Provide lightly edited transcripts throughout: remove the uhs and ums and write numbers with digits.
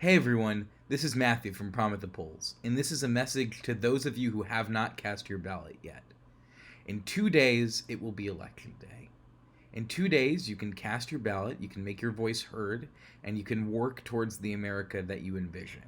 Hey everyone, this is Matthew from Prom at the Polls, and this is a message to those of you who have not cast your ballot yet. In 2 days, it will be election day. In 2 days, you can cast your ballot, you can make your voice heard, and you can work towards the America that you envision.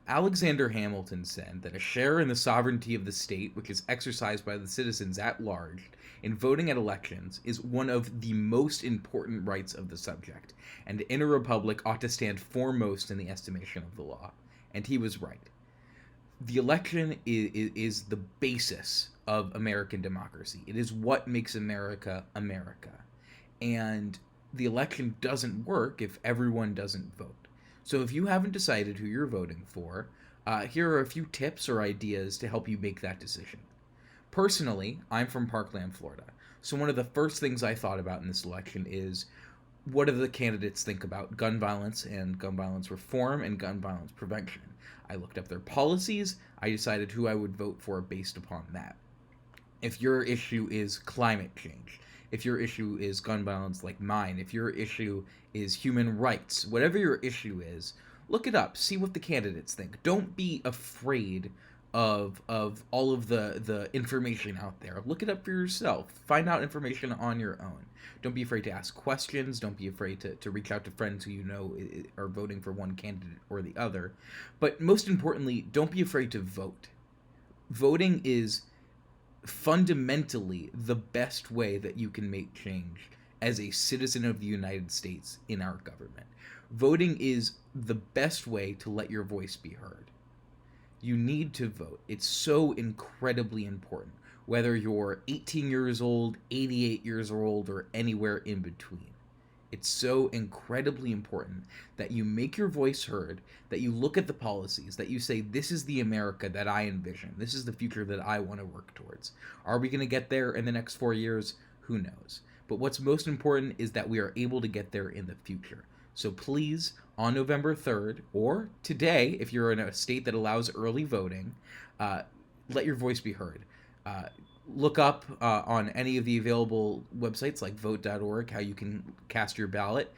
Alexander Hamilton said that a share in the sovereignty of the state, which is exercised by the citizens at large, in voting at elections, is one of the most important rights of the subject, and in a republic ought to stand foremost in the estimation of the law. And he was right. The election is the basis of American democracy. It is what makes America America. And the election doesn't work if everyone doesn't vote. So if you haven't decided who you're voting for, here are a few tips or ideas to help you make that decision. Personally, I'm from Parkland, Florida. So one of the first things I thought about in this election is what do the candidates think about gun violence and gun violence reform and gun violence prevention? I looked up their policies. I decided who I would vote for based upon that. If your issue is climate change, if your issue is gun violence like mine, if your issue is human rights, whatever your issue is, look it up. See what the candidates think. Don't be afraid of all of the information out there. Look it up for yourself. Find out information on your own. Don't be afraid to ask questions. Don't be afraid to reach out to friends who you know are voting for one candidate or the other. But most importantly, don't be afraid to vote. Voting is fundamentally the best way that you can make change as a citizen of the United States in our government. Voting is the best way to let your voice be heard. You need to vote. It's so incredibly important, whether you're 18 years old, 88 years old, or anywhere in between. It's so incredibly important that you make your voice heard, that you look at the policies, that you say, this is the America that I envision. This is the future that I want to work towards. Are we going to get there in the next 4 years? Who knows? But what's most important is that we are able to get there in the future. So please, on November 3rd, or today, if you're in a state that allows early voting, let your voice be heard. Look up on any of the available websites like vote.org how you can cast your ballot.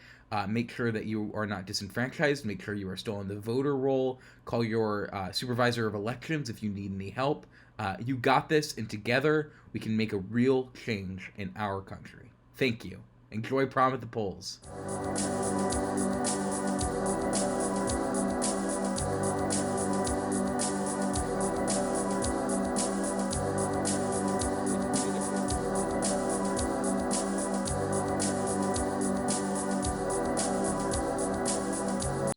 Make sure that you are not disenfranchised. Make sure you are still on the voter roll. Call your supervisor of elections if you need any help. You got this, and together we can make a real change in our country. Thank you. Enjoy Prom at the Polls.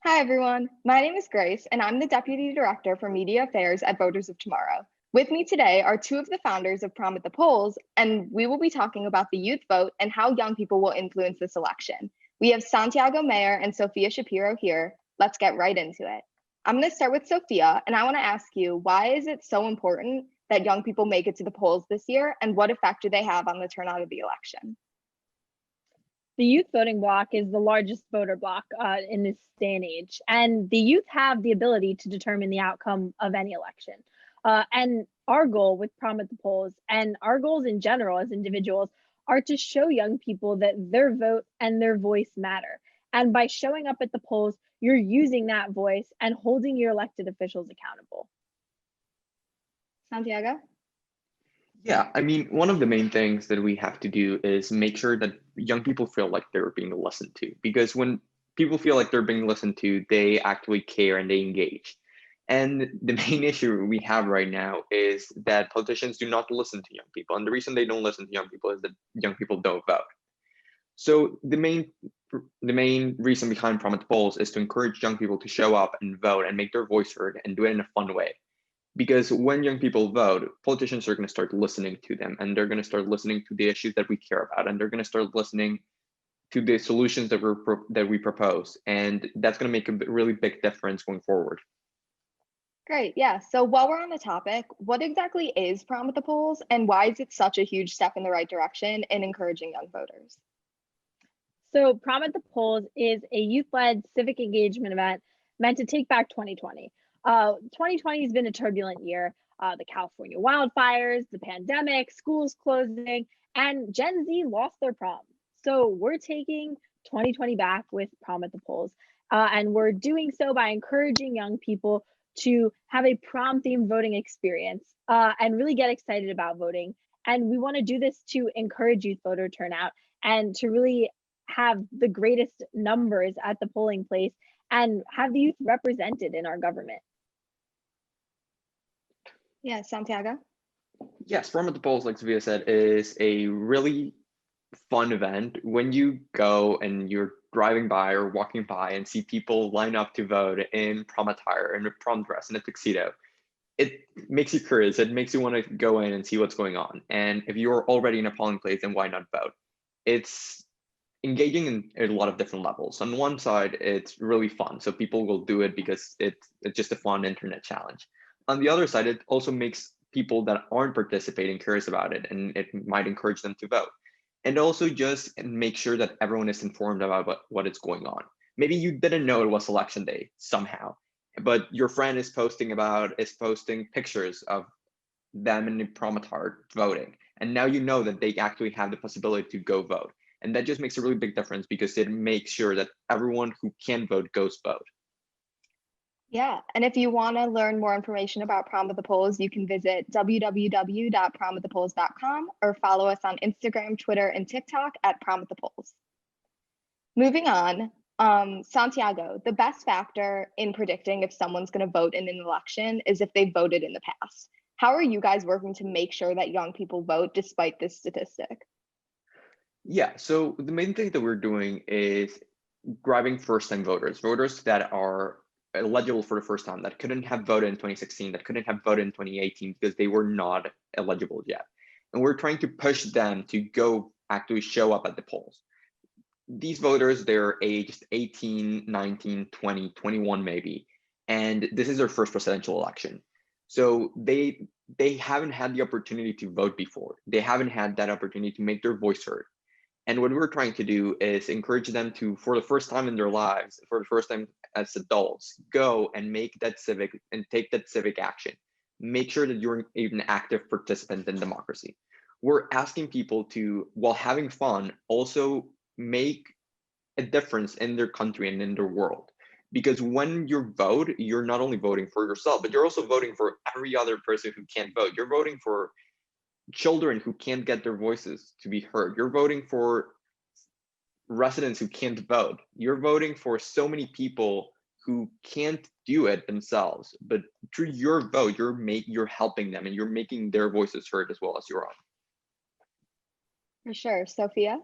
Hi, everyone. My name is Grace, and I'm the Deputy Director for Media Affairs at Voters of Tomorrow. With me today are two of the founders of Prom at the Polls, and we will be talking about the youth vote and how young people will influence this election. We have Santiago Mayer and Sophia Shapiro here. Let's get right into it. I'm going to start with Sophia, and I want to ask you, why is it so important that young people make it to the polls this year, and what effect do they have on the turnout of the election? The youth voting bloc is the largest voter bloc in this day and age, and the youth have the ability to determine the outcome of any election. And our goal with Prom at the Polls, and our goals in general as individuals, are to show young people that their vote and their voice matter. And by showing up at the polls, you're using that voice and holding your elected officials accountable. Santiago? Yeah, I mean, one of the main things that we have to do is make sure that young people feel like they're being listened to, because when people feel like they're being listened to, they actually care and they engage. And the main issue we have right now is that politicians do not listen to young people. And the reason they don't listen to young people is that young people don't vote. So the main reason behind Prom at the Polls is to encourage young people to show up and vote and make their voice heard and do it in a fun way. Because when young people vote, politicians are going to start listening to them, and they're going to start listening to the issues that we care about, and they're going to start listening to the solutions that we propose, and that's going to make a really big difference going forward. Great, yeah. So while we're on the topic, what exactly is Prom at the Polls, and why is it such a huge step in the right direction in encouraging young voters? So Prom at the Polls is a youth-led civic engagement event meant to take back 2020. 2020 has been a turbulent year. The California wildfires, the pandemic, schools closing, and Gen Z lost their prom. So we're taking 2020 back with Prom at the Polls. And we're doing so by encouraging young people to have a prom themed voting experience and really get excited about voting. And we want to do this to encourage youth voter turnout and to really have the greatest numbers at the polling place and have the youth represented in our government. Yeah, Santiago. Yes, Prom at the Polls, like Sophia said, is a really fun event. When you go and you're driving by or walking by and see people line up to vote in prom attire, in a prom dress, in a tuxedo, it makes you curious. It makes you want to go in and see what's going on. And if you're already in a polling place, then why not vote? It's engaging in a lot of different levels. On one side, it's really fun. So people will do it because it's just a fun internet challenge. On the other side, it also makes people that aren't participating curious about it, and it might encourage them to vote. And also just make sure that everyone is informed about what is going on. Maybe you didn't know it was election day somehow, but your friend is posting pictures of them in the prom attire voting. And now you know that they actually have the possibility to go vote. And that just makes a really big difference because it makes sure that everyone who can vote goes vote. Yeah, and if you want to learn more information about Prom at the Polls, you can visit www.promatthepolls.com or follow us on Instagram, Twitter, and TikTok at Prom at the Polls. Moving on, Santiago, the best factor in predicting if someone's going to vote in an election is if they voted in the past. How are you guys working to make sure that young people vote despite this statistic? Yeah, so the main thing that we're doing is grabbing first-time voters that are eligible for the first time, that couldn't have voted in 2016, that couldn't have voted in 2018 because they were not eligible yet. And we're trying to push them to go actually show up at the polls. These voters, they're aged 18, 19, 20, 21 maybe, and this is their first presidential election. So they haven't had the opportunity to vote before. They haven't had that opportunity to make their voice heard. And what we're trying to do is encourage them to, for the first time in their lives, for the first time as adults, go and make that civic and take that civic action. Make sure that you're an active participant in democracy. We're asking people to, while having fun, also make a difference in their country and in their world. Because when you vote, you're not only voting for yourself, but you're also voting for every other person who can't vote. You're voting for children who can't get their voices to be heard. You're voting for residents who can't vote. You're voting for so many people who can't do it themselves. But through your vote, you're helping them and you're making their voices heard as well as your own. For sure. Sophia?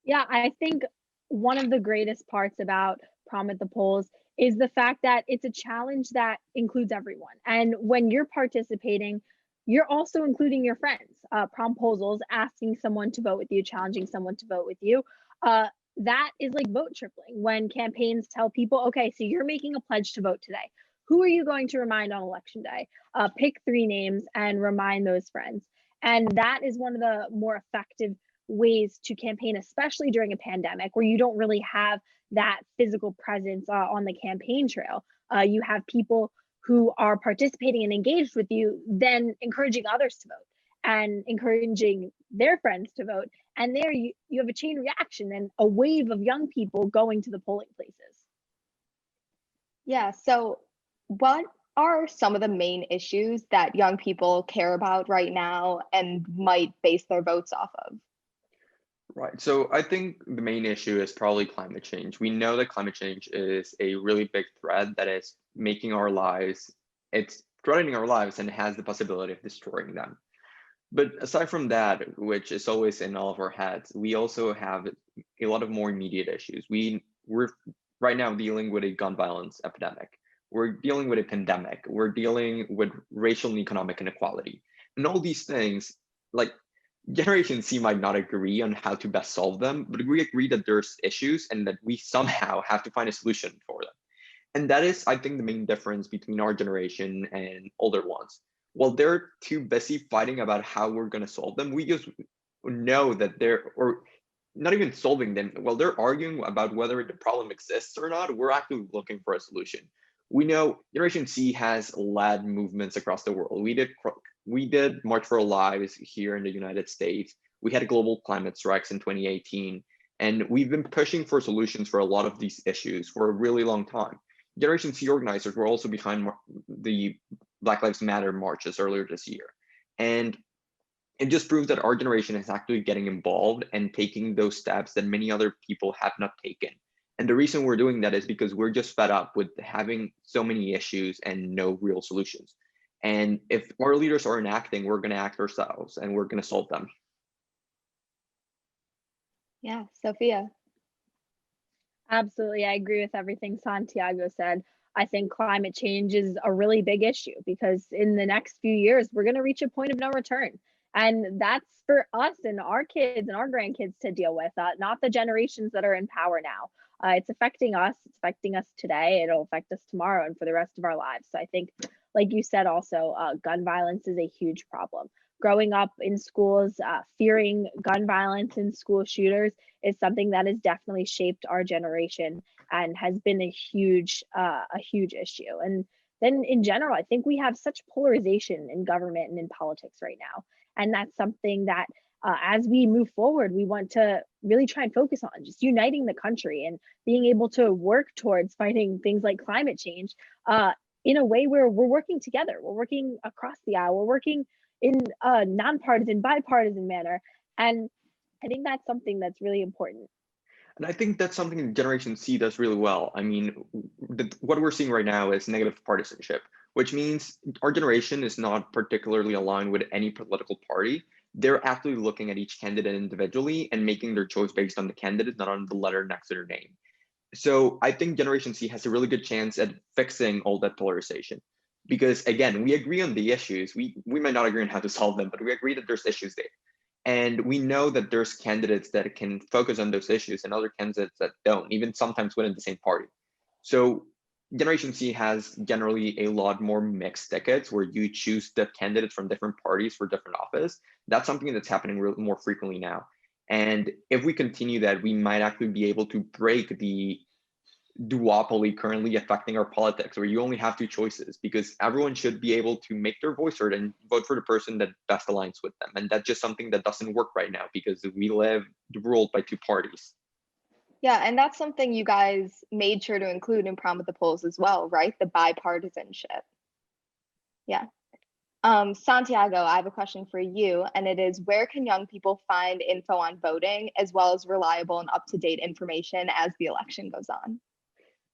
Yeah, I think one of the greatest parts about Prom at the Polls is the fact that it's a challenge that includes everyone. And when you're participating, you're also including your friends. Promposals, asking someone to vote with you, challenging someone to vote with you. That is like vote tripling when campaigns tell people, okay, so you're making a pledge to vote today. Who are you going to remind on election day? Pick 3 names and remind those friends. And that is one of the more effective ways to campaign, especially during a pandemic where you don't really have that physical presence on the campaign trail. You have people who are participating and engaged with you, then encouraging others to vote and encouraging their friends to vote. And there you have a chain reaction and a wave of young people going to the polling places. Yeah, so what are some of the main issues that young people care about right now and might base their votes off of? Right. So I think the main issue is probably climate change. We know that climate change is a really big threat that is making our lives, it's threatening our lives and has the possibility of destroying them. But aside from that, which is always in all of our heads, we also have a lot of more immediate issues. We're right now dealing with a gun violence epidemic. We're dealing with a pandemic. We're dealing with racial and economic inequality. And all these things, like Generation C might not agree on how to best solve them, but we agree that there's issues and that we somehow have to find a solution for them. And that is, I think, the main difference between our generation and older ones. While they're too busy fighting about how we're going to solve them, we just know that or not even solving them, while they're arguing about whether the problem exists or not, we're actually looking for a solution. We know Generation C has led movements across the world. We did March for Our Lives here in the United States. We had global climate strikes in 2018. And we've been pushing for solutions for a lot of these issues for a really long time. Generation C organizers were also behind the Black Lives Matter marches earlier this year. And it just proves that our generation is actually getting involved and taking those steps that many other people have not taken. And the reason we're doing that is because we're just fed up with having so many issues and no real solutions. And if our leaders aren't acting, we're going to act ourselves and we're going to solve them. Yeah, Sophia. Absolutely. I agree with everything Santiago said. I think climate change is a really big issue because in the next few years, we're going to reach a point of no return. And that's for us and our kids and our grandkids to deal with, not the generations that are in power now. It's affecting us. It's affecting us today. It'll affect us tomorrow and for the rest of our lives. So I think, like you said, also, gun violence is a huge problem. Growing up in schools, fearing gun violence and school shooters is something that has definitely shaped our generation and has been a huge issue. And then in general, I think we have such polarization in government and in politics right now. And that's something that as we move forward, we want to really try and focus on just uniting the country and being able to work towards fighting things like climate change in a way where we're working together. We're working across the aisle. We're working in a nonpartisan, bipartisan manner. And I think that's something that's really important. And I think that's something Generation C does really well. I mean, what we're seeing right now is negative partisanship, which means our generation is not particularly aligned with any political party. They're actually looking at each candidate individually and making their choice based on the candidate, not on the letter next to their name. So I think Generation C has a really good chance at fixing all that polarization. Because again, we agree on the issues. We might not agree on how to solve them, but we agree that there's issues there. And we know that there's candidates that can focus on those issues and other candidates that don't, even sometimes within the same party. So Generation C has generally a lot more mixed tickets where you choose the candidates from different parties for different office. That's something that's happening more frequently now. And if we continue that, we might actually be able to break the duopoly currently affecting our politics, where you only have two choices, because everyone should be able to make their voice heard and vote for the person that best aligns with them. And that's just something that doesn't work right now because we live ruled by two parties. Yeah, and that's something you guys made sure to include in Prom at the Polls as well, right? The bipartisanship. Yeah. Santiago, I have a question for you, and it is, where can young people find info on voting as well as reliable and up-to-date information as the election goes on?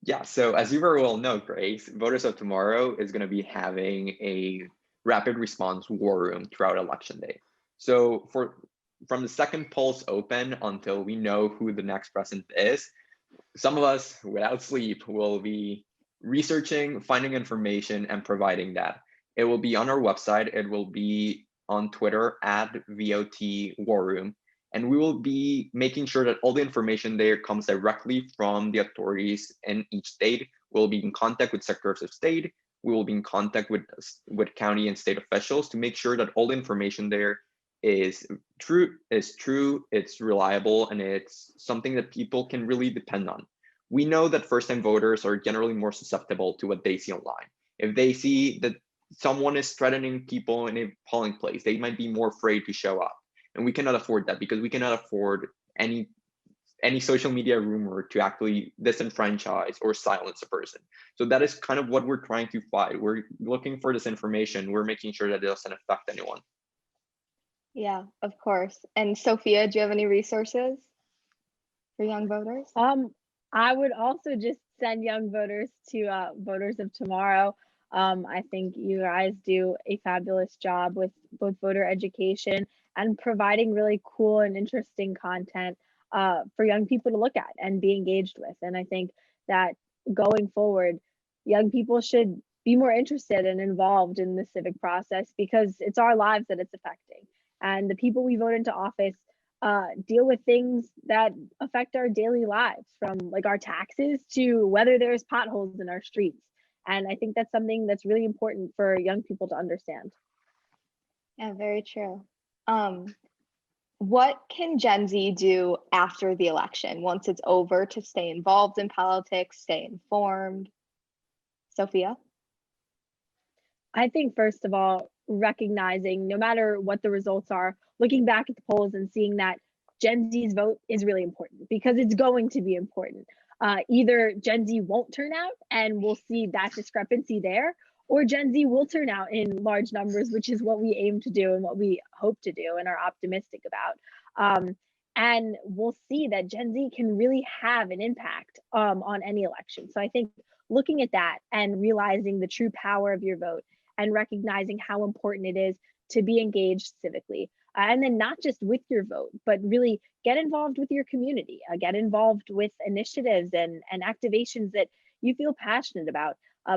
Yeah, so as you very well know, Grace, Voters of Tomorrow is going to be having a rapid response war room throughout election day. So from the second polls open until we know who the next president is, some of us without sleep will be researching, finding information, and providing that. It will be on our website. It will be on Twitter at VOT War Room. And we will be making sure that all the information there comes directly from the authorities in each state. We'll be in contact with secretaries of state. We will be in contact with county and state officials to make sure that all the information there is true, it's reliable, and it's something that people can really depend on. We know that first-time voters are generally more susceptible to what they see online. If they see that someone is threatening people in a polling place, they might be more afraid to show up. And we cannot afford that, because we cannot afford any social media rumor to actually disenfranchise or silence a person. So that is kind of what we're trying to fight. We're looking for this information. We're making sure that it doesn't affect anyone. Yeah, of course. And Sophia, do you have any resources for young voters? I would also just send young voters to Voters of Tomorrow. I think you guys do a fabulous job with both voter education and providing really cool and interesting content for young people to look at and be engaged with. And I think that going forward, young people should be more interested and involved in the civic process, because it's our lives that it's affecting. And the people we vote into office deal with things that affect our daily lives, from like our taxes to whether there's potholes in our streets. And I think that's something that's really important for young people to understand. Yeah, very true. What can Gen Z do after the election, once it's over, to stay involved in politics, stay informed? Sophia? I think, first of all, recognizing no matter what the results are, looking back at the polls and seeing that Gen Z's vote is really important because it's going to be important. Either Gen Z won't turn out and we'll see that discrepancy there, or Gen Z will turn out in large numbers, which is what we aim to do and what we hope to do and are optimistic about. And we'll see that Gen Z can really have an impact on any election. So I think looking at that and realizing the true power of your vote and recognizing how important it is to be engaged civically. And then not just with your vote, but really get involved with your community, get involved with initiatives and activations that you feel passionate about.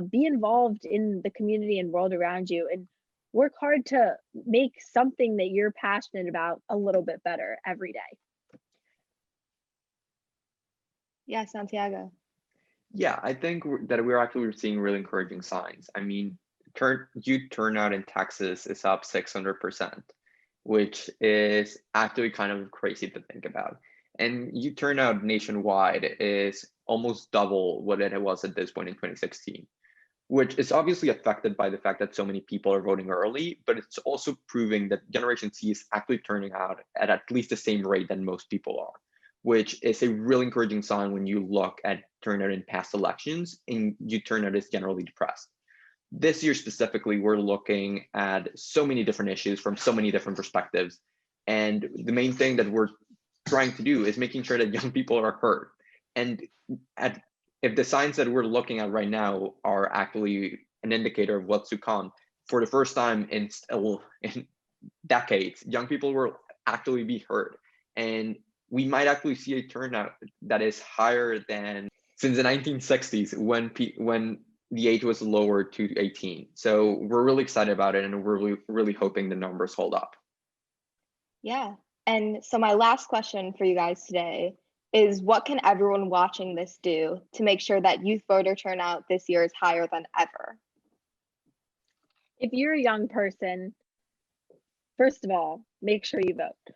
Be involved in the community and world around you and work hard to make something that you're passionate about a little bit better every day. Yeah, Santiago. Yeah, I think that we're actually seeing really encouraging signs. I mean, youth turnout in Texas is up 600%, which is actually kind of crazy to think about. And youth turnout nationwide is almost double what it was at this point in 2016, which is obviously affected by the fact that so many people are voting early, but it's also proving that Generation Z is actually turning out at least the same rate that most people are, which is a really encouraging sign when you look at turnout in past elections and youth turnout is generally depressed. This year specifically, we're looking at so many different issues from so many different perspectives. And the main thing that we're trying to do is making sure that young people are heard. And if the signs that we're looking at right now are actually an indicator of what's to come, for the first time in decades, young people will actually be heard. And we might actually see a turnout that is higher than since the 1960s when the age was lowered to 18. So we're really excited about it and we're really hoping the numbers hold up. Yeah. And so my last question for you guys today is, what can everyone watching this do to make sure that youth voter turnout this year is higher than ever? If you're a young person, first of all, make sure you vote.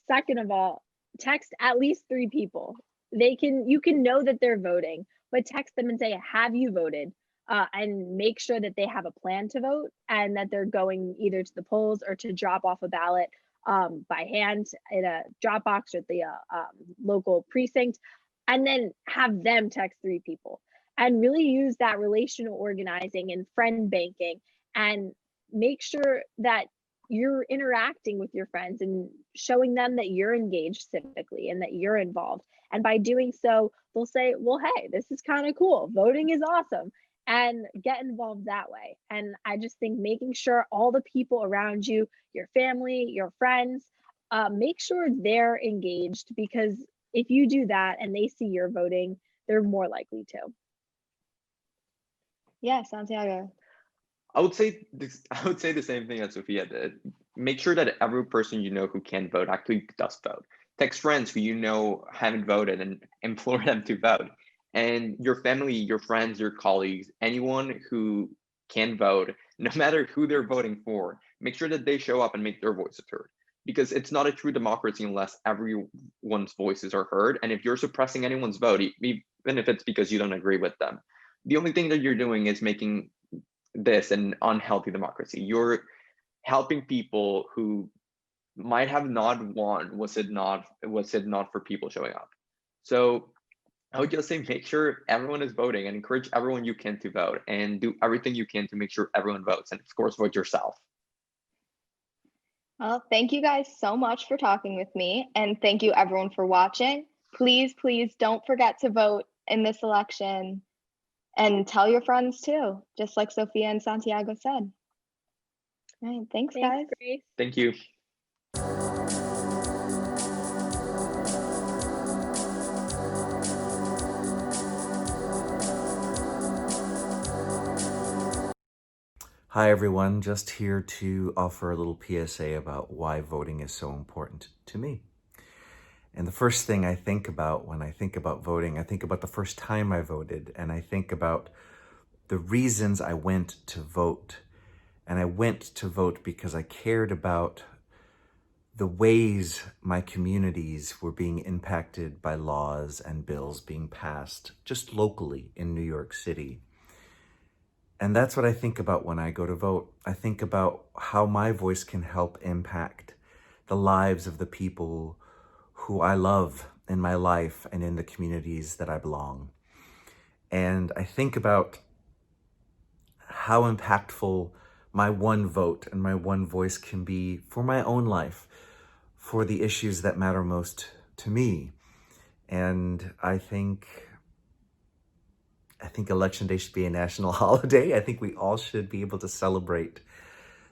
Second of all, text at least 3 people. You can know that they're voting, but text them and say, have you voted? And make sure that they have a plan to vote and that they're going either to the polls or to drop off a ballot by hand in a drop box or at the local precinct, and then have them text 3 people and really use that relational organizing and friend banking and make sure that you're interacting with your friends and showing them that you're engaged civically and that you're involved. And by doing so, they'll say, well, hey, this is kind of cool. Voting is awesome. And get involved that way. And I just think making sure all the people around you, your family, your friends, make sure they're engaged, because if you do that and they see you're voting, they're more likely to. Yeah, Santiago. I would say the same thing as Sophia did. Make sure that every person you know who can vote actually does vote. Text friends who you know haven't voted and implore them to vote. And your family, your friends, your colleagues, anyone who can vote, no matter who they're voting for, make sure that they show up and make their voices heard. Because it's not a true democracy unless everyone's voices are heard. And if you're suppressing anyone's vote, even if it's because you don't agree with them, the only thing that you're doing is making this an unhealthy democracy. You're helping people who might have not won was it not for people showing up. So I would just say make sure everyone is voting and encourage everyone you can to vote and do everything you can to make sure everyone votes, and of course vote yourself. Well, thank you guys so much for talking with me, and thank you everyone for watching. Please don't forget to vote in this election, and tell your friends too, just like Sophia and Santiago said. All right, thanks guys. Grace. Thank you. Hi everyone, just here to offer a little PSA about why voting is so important to me. And the first thing I think about when I think about voting, I think about the first time I voted, and I think about the reasons I went to vote. And I went to vote because I cared about the ways my communities were being impacted by laws and bills being passed just locally in New York City. And that's what I think about when I go to vote. I think about how my voice can help impact the lives of the people who I love in my life and in the communities that I belong. And I think about how impactful my one vote and my one voice can be for my own life, for the issues that matter most to me. And I think Election Day should be a national holiday. I think we all should be able to celebrate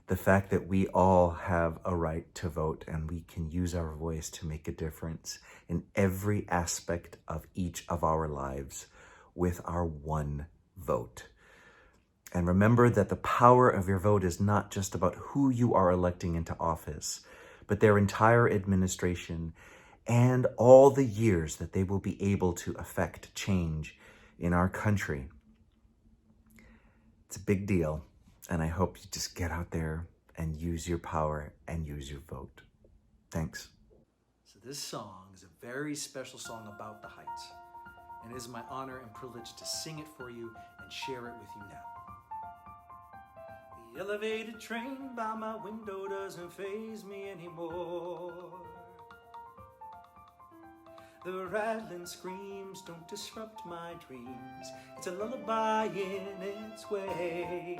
the fact that we all have a right to vote and we can use our voice to make a difference in every aspect of each of our lives with our one vote. And remember that the power of your vote is not just about who you are electing into office, but their entire administration and all the years that they will be able to affect change in our country. It's a big deal, and I hope you just get out there and use your power and use your vote. Thanks. So this song is a very special song about the Heights, and it is my honor and privilege to sing it for you and share it with you now. The elevated train by my window doesn't faze me anymore. The rattling screams don't disrupt my dreams. It's a lullaby in its way.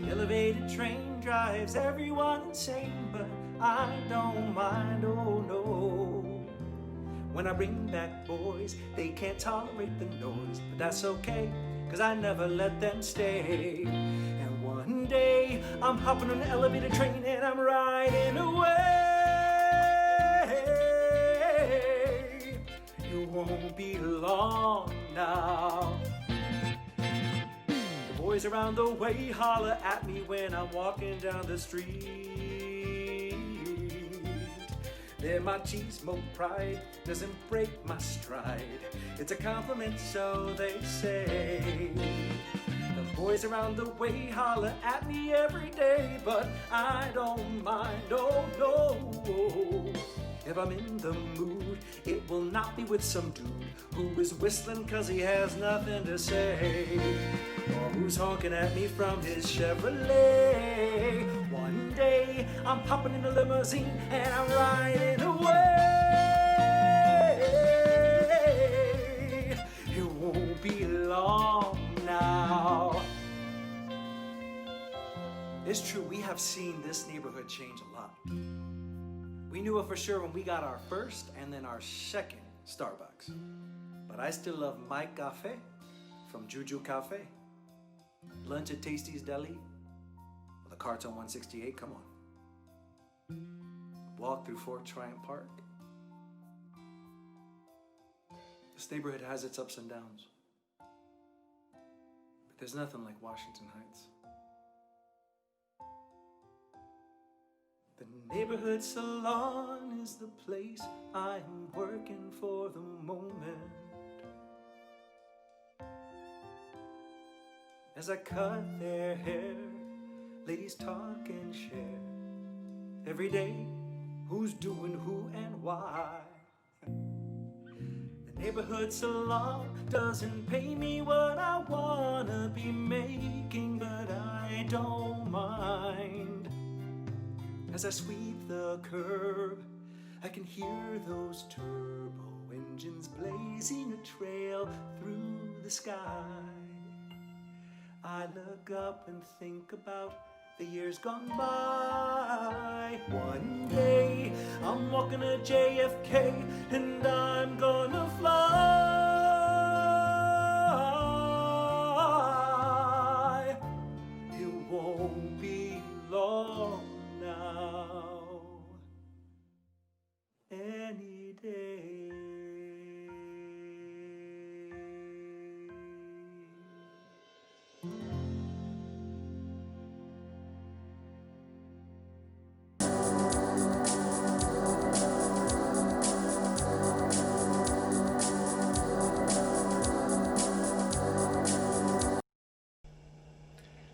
The elevated train drives everyone insane, but I don't mind, oh no. When I bring back boys, they can't tolerate the noise, but that's okay, 'cause I never let them stay. And one day, I'm hopping on an elevated train and I'm riding away. It won't be long now. The boys around the way holler at me when I'm walking down the street. Their machismo pride doesn't break my stride. It's a compliment, so they say. The boys around the way holler at me every day, but I don't mind, oh no. If I'm in the mood, it will not be with some dude who is whistling 'cause he has nothing to say, or who's honking at me from his Chevrolet. One day, I'm hopping in a limousine and I'm riding away. It won't be long now. It's true, we have seen this neighborhood change a lot. We knew it for sure when we got our first and then our second Starbucks. But I still love my cafe from Juju Cafe. Lunch at Tasty's Deli. The carts on 168, come on. Walk through Fort Triumph Park. This neighborhood has its ups and downs. But there's nothing like Washington Heights. The neighborhood salon is the place I'm working for the moment. As I cut their hair, ladies talk and share. Every day, who's doing who and why. The neighborhood salon doesn't pay me what I wanna be making, but I don't mind. As I sweep the curb, I can hear those turbo engines blazing a trail through the sky. I look up and think about the years gone by. One day, I'm walking to JFK and I'm gonna fly. It won't be long now, any day.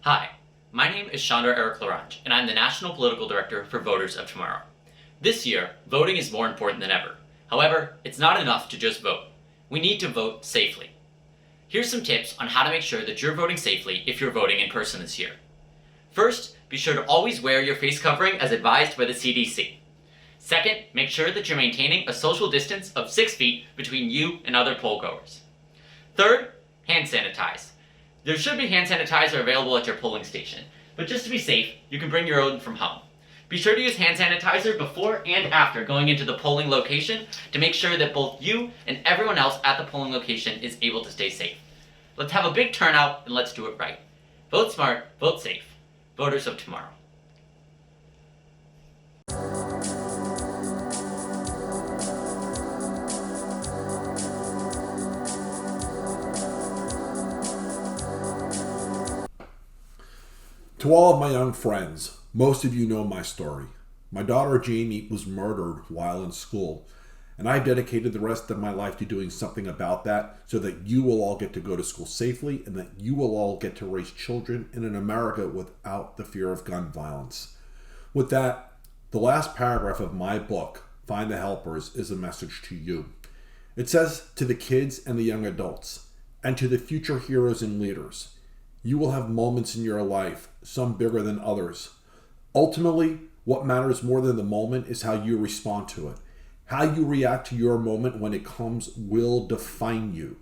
Hi, my name is Chandra Eric Larange, and I'm the National Political Director for Voters of Tomorrow. This year, voting is more important than ever. However, it's not enough to just vote. We need to vote safely. Here's some tips on how to make sure that you're voting safely if you're voting in person this year. First, be sure to always wear your face covering as advised by the CDC. Second, make sure that you're maintaining a social distance of 6 feet between you and other poll goers. Third, hand sanitize. There should be hand sanitizer available at your polling station, but just to be safe, you can bring your own from home. Be sure to use hand sanitizer before and after going into the polling location to make sure that both you and everyone else at the polling location is able to stay safe. Let's have a big turnout and let's do it right. Vote smart, vote safe. Voters of tomorrow. To all of my young friends, most of you know my story. My daughter Jamie was murdered while in school, and I dedicated the rest of my life to doing something about that so that you will all get to go to school safely and that you will all get to raise children in an America without the fear of gun violence. With that, the last paragraph of my book, Find the Helpers, is a message to you. It says to the kids and the young adults, and to the future heroes and leaders, you will have moments in your life, some bigger than others. Ultimately, what matters more than the moment is how you respond to it. How you react to your moment when it comes will define you.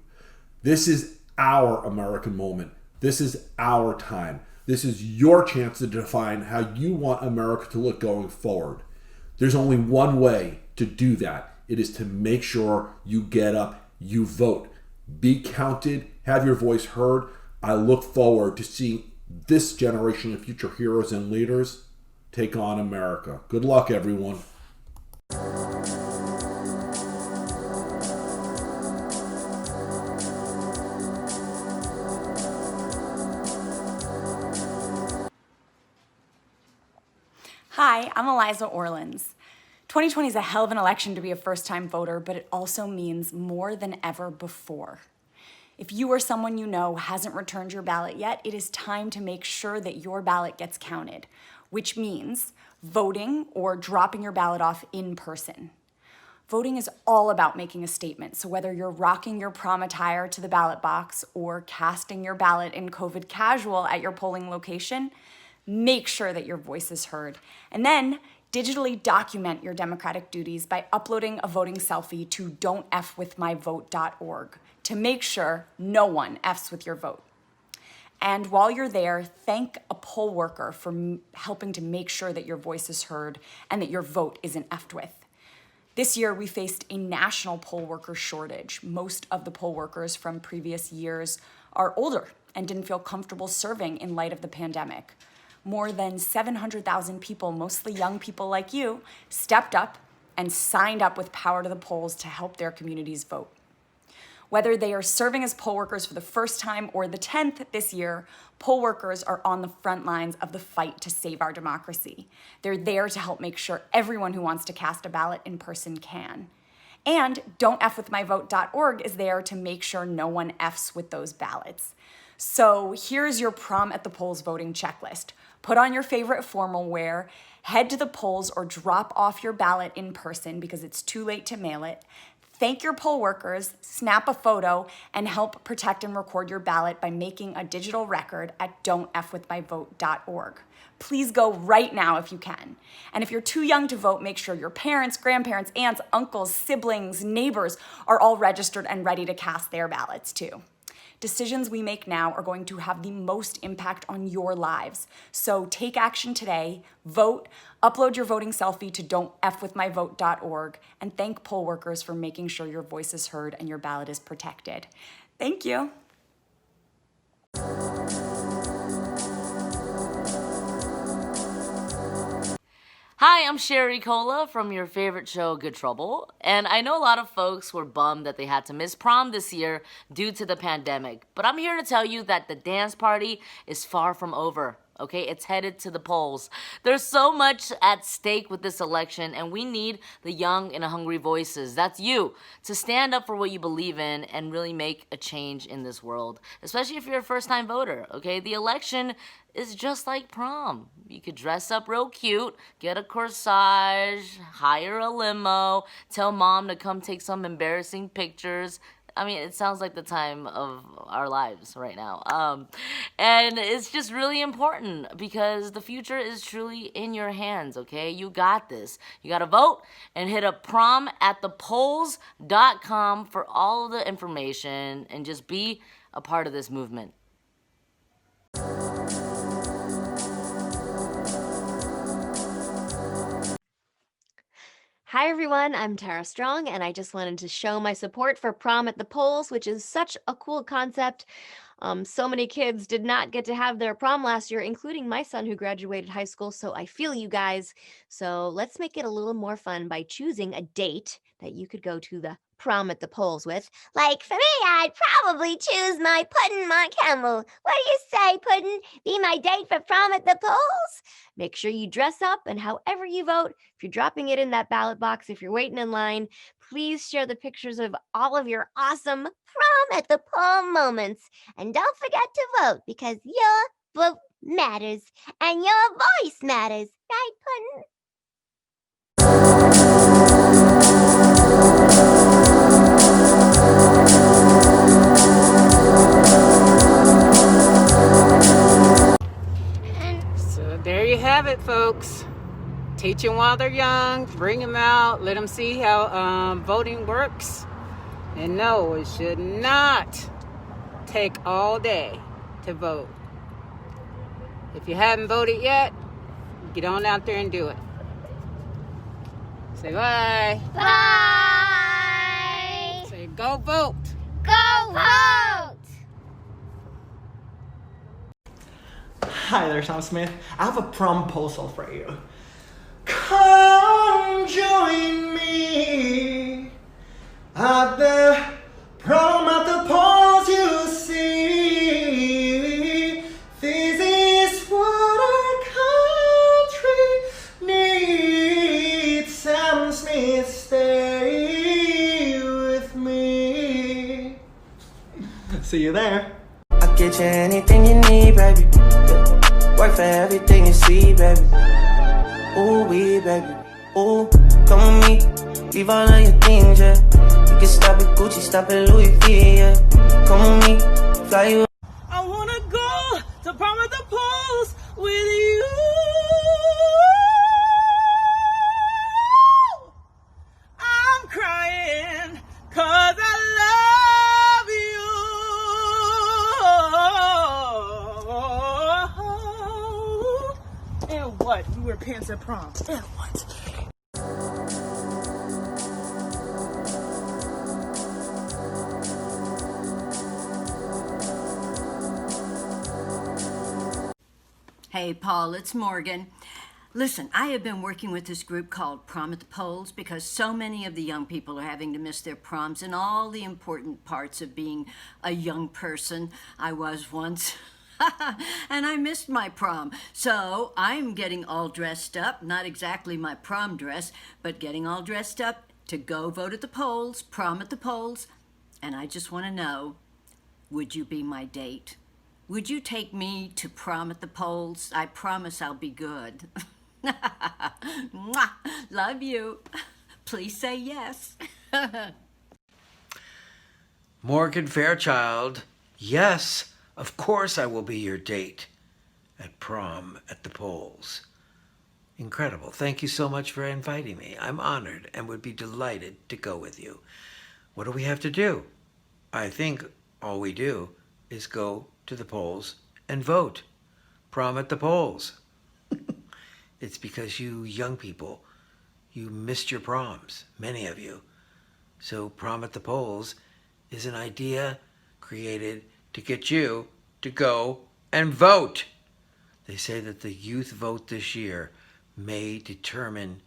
This is our American moment. This is our time. This is your chance to define how you want America to look going forward. There's only one way to do that. It is to make sure you get up, you vote. Be counted, have your voice heard. I look forward to seeing this generation of future heroes and leaders take on America. Good luck, everyone. Hi, I'm Eliza Orleans. 2020 is a hell of an election to be a first-time voter, but it also means more than ever before. If you or someone you know hasn't returned your ballot yet, it is time to make sure that your ballot gets counted, which means voting or dropping your ballot off in person. Voting is all about making a statement, so whether you're rocking your prom attire to the ballot box or casting your ballot in COVID casual at your polling location, make sure that your voice is heard. And then digitally document your democratic duties by uploading a voting selfie to don'tfwithmyvote.org to make sure no one Fs with your vote. And while you're there, thank a poll worker for helping to make sure that your voice is heard and that your vote isn't F'd with. This year, we faced a national poll worker shortage. Most of the poll workers from previous years are older and didn't feel comfortable serving in light of the pandemic. More than 700,000 people, mostly young people like you, stepped up and signed up with Power to the Polls to help their communities vote. Whether they are serving as poll workers for the first time or the 10th this year, poll workers are on the front lines of the fight to save our democracy. They're there to help make sure everyone who wants to cast a ballot in person can. And don'tfwithmyvote.org is there to make sure no one Fs with those ballots. So here's your Prom at the Polls voting checklist. Put on your favorite formal wear, head to the polls or drop off your ballot in person because it's too late to mail it. Thank your poll workers, snap a photo, and help protect and record your ballot by making a digital record at don'tfwithmyvote.org. Please go right now if you can. And if you're too young to vote, make sure your parents, grandparents, aunts, uncles, siblings, neighbors are all registered and ready to cast their ballots too. Decisions we make now are going to have the most impact on your lives. So take action today, vote, upload your voting selfie to don'tfwithmyvote.org, and thank poll workers for making sure your voice is heard and your ballot is protected. Thank you. Hi, I'm Sherry Cola from your favorite show, Good Trouble. And I know a lot of folks were bummed that they had to miss prom this year due to the pandemic. But I'm here to tell you that the dance party is far from over. Okay, it's headed to the polls. There's so much at stake with this election, and we need the young and hungry voices. That's you, to stand up for what you believe in and really make a change in this world, especially if you're a first-time voter, okay? The election is just like prom. You could dress up real cute, get a corsage, hire a limo, tell mom to come take some embarrassing pictures, I mean, it sounds like the time of our lives right now. And it's just really important because the future is truly in your hands, okay? You got this. You got to vote and hit up promatthepolls.com for all of the information and just be a part of this movement. Hi everyone, I'm Tara Strong, and I just wanted to show my support for Prom at the Polls, which is such a cool concept. So many kids did not get to have their prom last year, including my son who graduated high school, so I feel you guys. So let's make it a little more fun by choosing a date that you could go to the Prom at the Polls with. Like for me, I'd probably choose my Puddin' Mont Campbell. What do you say, Puddin'? Be my date for Prom at the Polls? Make sure you dress up, and however you vote, if you're dropping it in that ballot box, if you're waiting in line, please share the pictures of all of your awesome Prom at the Poll moments. And don't forget to vote because your vote matters and your voice matters. Right, Puddin'? So there you have it, folks. Teach them while they're young, bring them out, let them see how voting works. And no, it should not take all day to vote. If you haven't voted yet, get on out there and do it. Say bye. Bye. Say go vote. Go vote. Hi there, Tom Smith. I have a promposal for you. Come join me at the prom at the polls, you see. This is what our country needs. Sam Smith, stay with me. See you there. I'll get you anything you need, baby. Work for everything you see, baby. Ooh, we, baby. Ooh, come with me. Leave all of your things, yeah. You can stop at Gucci, stop at Louis V, yeah. Come with me. Fly you. I wanna go to Prom at the Polls with you. I'm crying 'cause I love you. And what? You wear pants at prom. And what? Hey, Paul, it's Morgan. Listen, I have been working with this group called Prom at the Polls because so many of the young people are having to miss their proms and all the important parts of being a young person. I was once. And I missed my prom. So I'm getting all dressed up, not exactly my prom dress, but getting all dressed up to go vote at the polls, Prom at the Polls. And I just want to know, would you be my date? Would you take me to Prom at the Polls? I promise I'll be good. Mwah! Love you. Please say yes. Morgan Fairchild, yes, of course I will be your date at Prom at the Polls. Incredible. Thank you so much for inviting me. I'm honored and would be delighted to go with you. What do we have to do? I think all we do is go to the polls and vote. Prom at the Polls. It's because you young people, you missed your proms, many of you. So Prom at the Polls is an idea created to get you to go and vote. They say that the youth vote this year may determine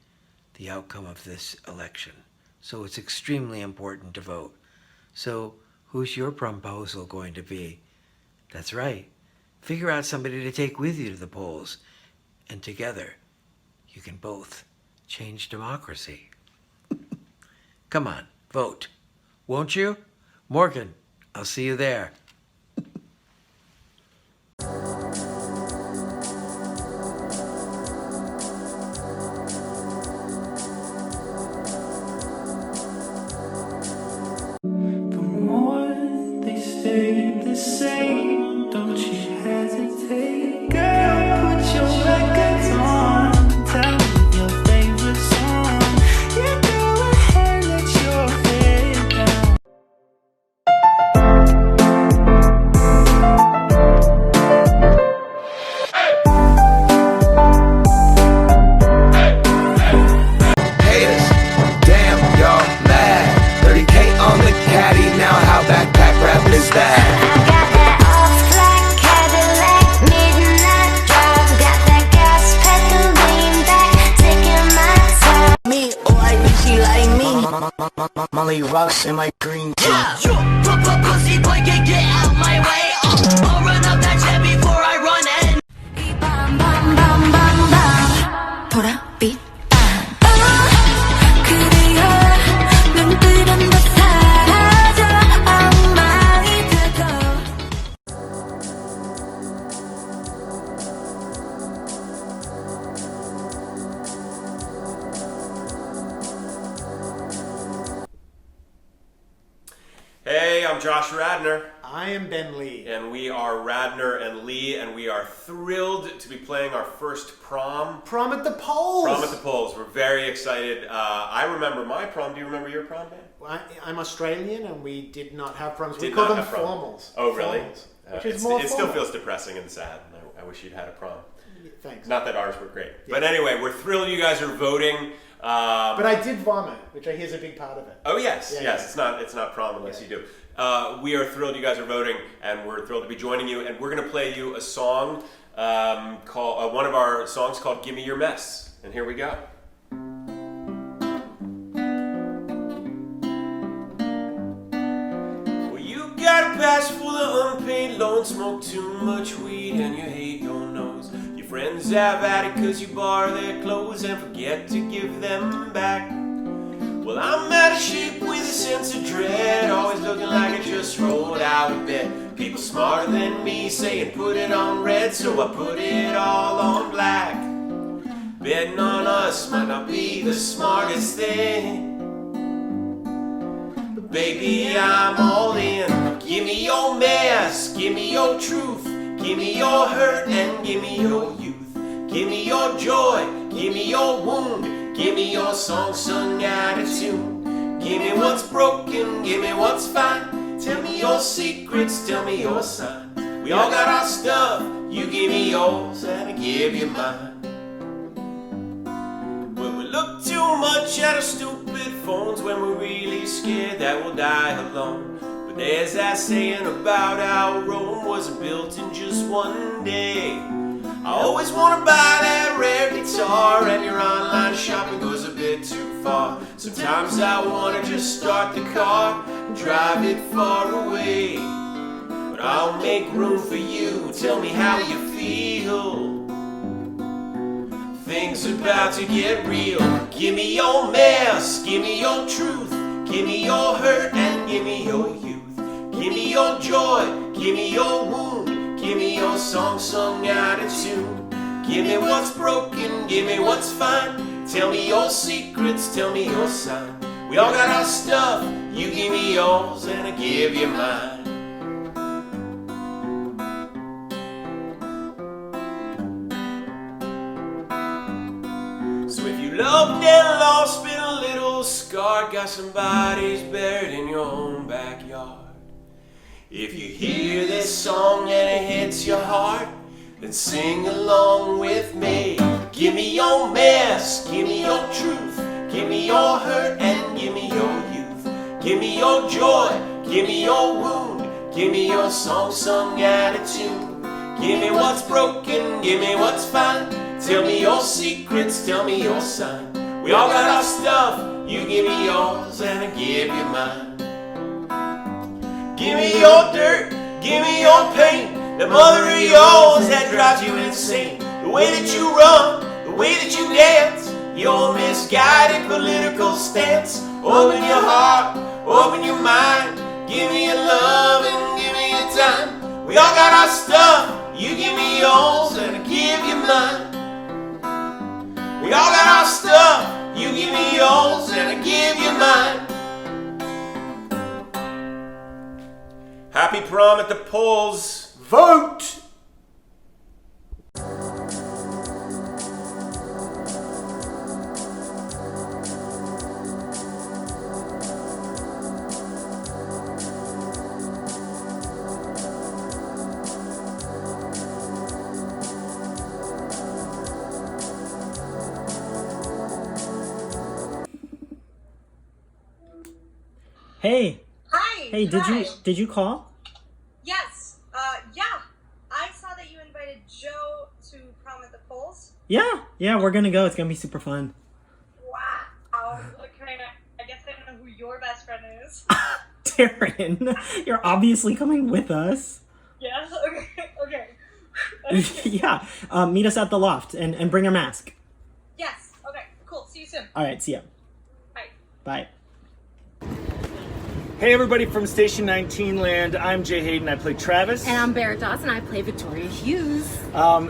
the outcome of this election. So it's extremely important to vote. So who's your proposal going to be? That's right. Figure out somebody to take with you to the polls. And together, you can both change democracy. Come on, vote. Won't you? Morgan, I'll see you there. The more Molly rocks in my green tea. Pussy boy can get out my way. I'll run up that jet before I run in. 돌아빛 Hey, I'm Josh Radner. I am Ben Lee. And we are Radner and Lee, and we are thrilled to be playing our first prom. Prom at the Poles! Prom at the Poles. We're very excited. I remember my prom. Do you remember your prom, Ben? I'm Australian, and we did not have proms. We Did call not them have prom. formals. Oh, really? Formals, which is more it still formal. feels depressing and sad. I wish you'd had a prom. Thanks. Not that ours were great. Yeah. But anyway, we're thrilled you guys are voting. But I did vomit, which I hear is a big part of it. Oh yes, Yeah, yes. yeah. It's not prom unless you do. We are thrilled you guys are voting, and we're thrilled to be joining you. And we're going to play you a song called one of our songs called "Give Me Your Mess." And here we go. Well, you got a pass full of unpaid loans, smoke too much weed, and you hate your nose. Your friends have at it 'cause you borrow their clothes and forget to give them back. Well, I'm out of shape with a sense of dread, always looking like I just rolled out of bed. People smarter than me saying put it on red, so I put it all on black. Betting on us might not be the smartest thing, but baby, I'm all in. Give me your mess, give me your truth, give me your hurt and give me your youth. Give me your joy, give me your wound, give me your song sung out of tune. Give me what's broken, give me what's fine. Tell me your secrets, tell me your signs. We all got our stuff, you give me yours and I give you mine. Well, we look too much at our stupid phones when we're really scared that we'll die alone. But there's that saying about how Rome wasn't built in just one day. I always want to buy that rare guitar, and your online shopping goes a bit too far. Sometimes I want to just start the car and drive it far away. But I'll make room for you, tell me how you feel. Things about to get real. Give me your mess, give me your truth, give me your hurt and give me your youth. Give me your joy, give me your wound, give me your song sung out of tune. Give me what's broken, give me what's fine. Tell me your secrets, tell me your sign. We all got our stuff, you give me yours and I give you mine. So if you loved and lost, been a little scarred, got somebody's buried in your own backyard. If you hear this song and it hits your heart, then sing along with me. Give me your mess, give me your truth, give me your hurt and give me your youth. Give me your joy, give me your wound, give me your song sung out of tune. Give me what's broken, give me what's fine. Tell me your secrets, tell me your sign. We all got our stuff, you give me yours and I give you mine. Give me your dirt, give me your pain, the mother of yours that drives you insane. The way that you run, the way that you dance, your misguided political stance. Open your heart, open your mind, give me your love and give me your time. We all got our stuff, you give me yours and I give you mine. We all got our stuff, you give me yours and I give you mine. Happy prom at the polls. Vote! Hey. Hi. Hey, did you call? Yes. Yeah. I saw that you invited Joe to prom at the polls. Yeah, we're gonna go. It's gonna be super fun. Wow. Okay. I guess I don't know who your Taryn, you're obviously coming with us. Yeah. Okay. Yeah. Meet us at the loft and bring your mask. Yes. Okay. Cool. See you soon. All right. See ya. Bye. Bye. Hey everybody from Station 19 Land, I'm Jay Hayden, I play Travis. And I'm Barrett Dawson, I play Victoria Hughes.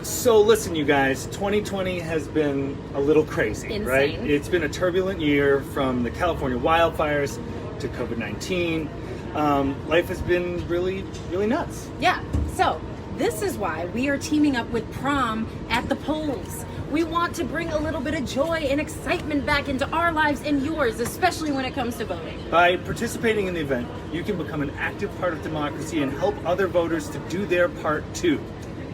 So listen you guys, 2020 has been a little crazy, Insane. right? It's been a turbulent year from the California wildfires to COVID-19. Life has been really, really nuts. Yeah, so this is why we are teaming up with Prom at the Polls. We want to bring a little bit of joy and excitement back into our lives and yours, especially when it comes to voting. By participating in the event, you can become an active part of democracy and help other voters to do their part too.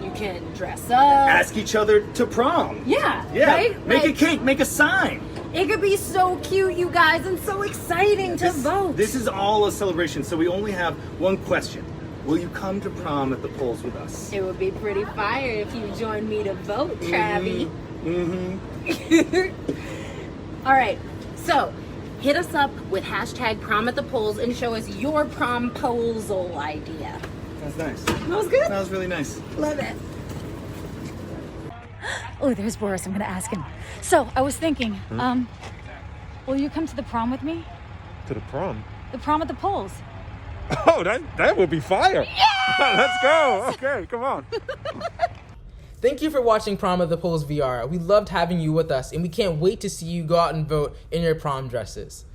You can dress up. Ask each other to prom. Yeah, Yeah, right? make a Like, cake, make a sign. it could be so cute, you guys, and so exciting to vote. This is all a celebration, so we only have one question. Will you come to prom at the polls with us? It would be pretty fire if you joined me to vote, Travie. All right, so hit us up with hashtag Prom at the Polls and show us your promposal idea. That's nice. That was good? That was really nice. Love it. Oh, there's Boris. I'm gonna ask him. So I was thinking, will you come to the prom with me? To the prom? The prom at the polls. Oh, that would be fire. Yeah! Let's go. Okay, come on. Thank you for watching Prom at the Polls VR. We loved having you with us, and we can't wait to see you go out and vote in your prom dresses.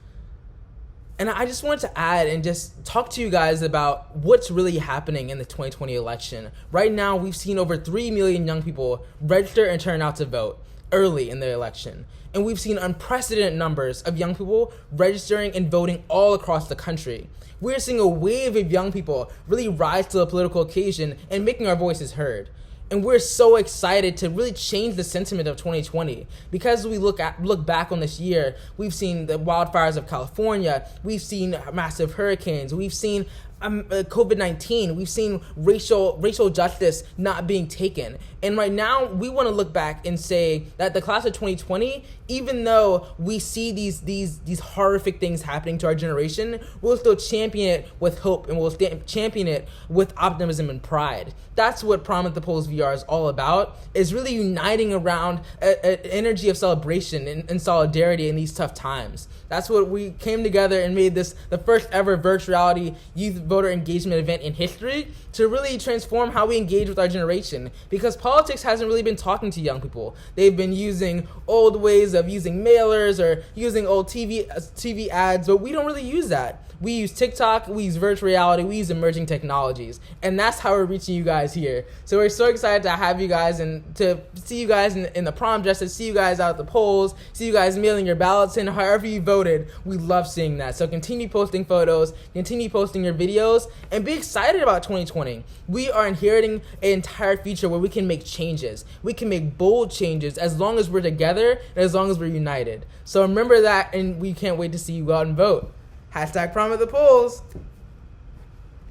And I just wanted to add and just talk to you guys about what's really happening in the 2020 election. Right now, we've seen over 3 million young people register and turn out to vote early in the election. And we've seen unprecedented numbers of young people registering and voting all across the country. We're seeing a wave of young people really rise to the political occasion and making our voices heard. And we're so excited to really change the sentiment of 2020. Because we look back on this year, we've seen the wildfires of California, we've seen massive hurricanes, we've seen COVID-19, we've seen racial justice not being taken. And right now, we want to look back and say that the class of 2020, even though we see these horrific things happening to our generation, we'll still champion it with hope and we'll champion it with optimism and pride. That's what Prom at the Polls VR is all about, is really uniting around an energy of celebration and solidarity in these tough times. That's what we came together and made this the first ever virtual reality youth voter engagement event in history to really transform how we engage with our generation. Because politics hasn't really been talking to young people. They've been using old ways of using mailers or using old TV ads, but we don't really use that. We use TikTok, we use virtual reality, we use emerging technologies. And that's how we're reaching you guys here. So we're so excited to have you guys and to see you guys in the prom dresses, see you guys out at the polls, see you guys mailing your ballots in however you voted. We love seeing that. So continue posting photos, continue posting your videos, and be excited about 2020. We are inheriting an entire future where we can make changes. We can make bold changes as long as we're together and as long as we're united. So remember that, and we can't wait to see you go out and vote. Hashtag Prom at the Polls.